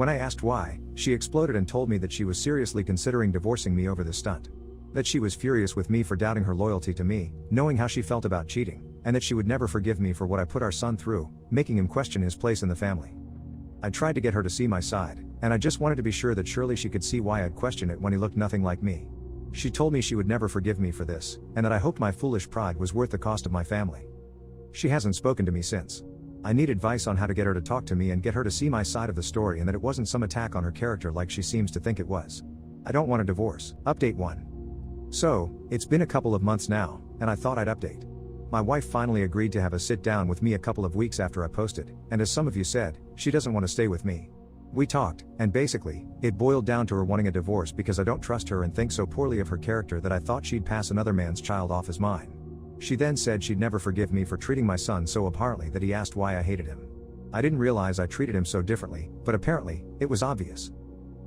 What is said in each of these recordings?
When I asked why, she exploded and told me that she was seriously considering divorcing me over this stunt. That she was furious with me for doubting her loyalty to me, knowing how she felt about cheating, and that she would never forgive me for what I put our son through, making him question his place in the family. I tried to get her to see my side, and I just wanted to be sure that surely she could see why I'd question it when he looked nothing like me. She told me she would never forgive me for this, and that I hoped my foolish pride was worth the cost of my family. She hasn't spoken to me since. I need advice on how to get her to talk to me and get her to see my side of the story and that it wasn't some attack on her character like she seems to think it was. I don't want a divorce. Update 1. So, it's been a couple of months now, and I thought I'd update. My wife finally agreed to have a sit down with me a couple of weeks after I posted, and as some of you said, she doesn't want to stay with me. We talked, and basically, it boiled down to her wanting a divorce because I don't trust her and think so poorly of her character that I thought she'd pass another man's child off as mine. She then said she'd never forgive me for treating my son so abhorrently that he asked why I hated him. I didn't realize I treated him so differently, but apparently, it was obvious.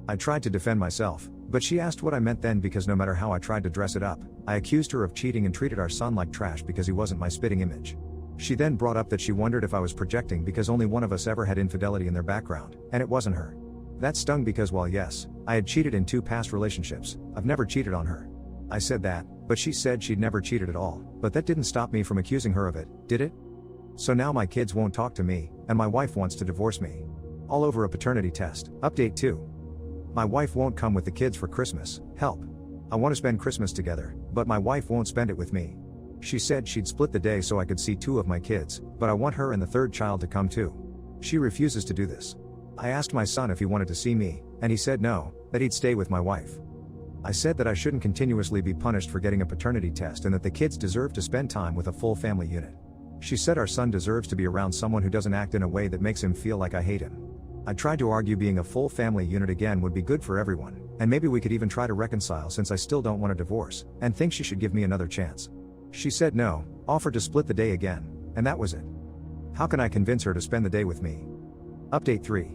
I tried to defend myself, but she asked what I meant then because no matter how I tried to dress it up, I accused her of cheating and treated our son like trash because he wasn't my spitting image. She then brought up that she wondered if I was projecting because only one of us ever had infidelity in their background, and it wasn't her. That stung because while yes, I had cheated in 2 past relationships, I've never cheated on her. I said that, but she said she'd never cheated at all, but that didn't stop me from accusing her of it, did it? So now my kids won't talk to me, and my wife wants to divorce me. All over a paternity test. Update 2. My wife won't come with the kids for Christmas. Help. I want to spend Christmas together, but my wife won't spend it with me. She said she'd split the day so I could see 2 of my kids, but I want her and the 3rd child to come too. She refuses to do this. I asked my son if he wanted to see me, and he said no, that he'd stay with my wife. I said that I shouldn't continuously be punished for getting a paternity test and that the kids deserve to spend time with a full family unit. She said our son deserves to be around someone who doesn't act in a way that makes him feel like I hate him. I tried to argue being a full family unit again would be good for everyone, and maybe we could even try to reconcile since I still don't want a divorce, and think she should give me another chance. She said no, offered to split the day again, and that was it. How can I convince her to spend the day with me? Update 3.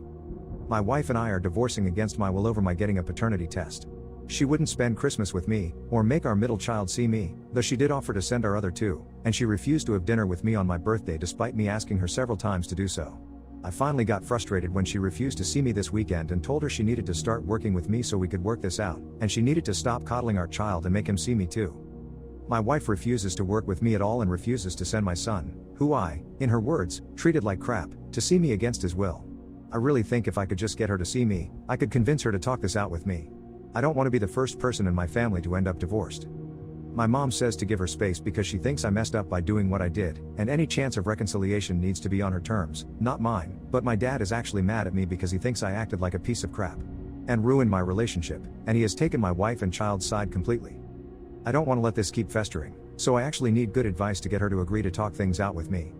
My wife and I are divorcing against my will over my getting a paternity test. She wouldn't spend Christmas with me, or make our middle child see me, though she did offer to send our other 2, and she refused to have dinner with me on my birthday despite me asking her several times to do so. I finally got frustrated when she refused to see me this weekend and told her she needed to start working with me so we could work this out, and she needed to stop coddling our child and make him see me too. My wife refuses to work with me at all and refuses to send my son, who I, in her words, treated like crap, to see me against his will. I really think if I could just get her to see me, I could convince her to talk this out with me. I don't want to be the first person in my family to end up divorced. My mom says to give her space because she thinks I messed up by doing what I did, and any chance of reconciliation needs to be on her terms, not mine, but my dad is actually mad at me because he thinks I acted like a piece of crap and ruined my relationship, and he has taken my wife and child's side completely. I don't want to let this keep festering, so I actually need good advice to get her to agree to talk things out with me.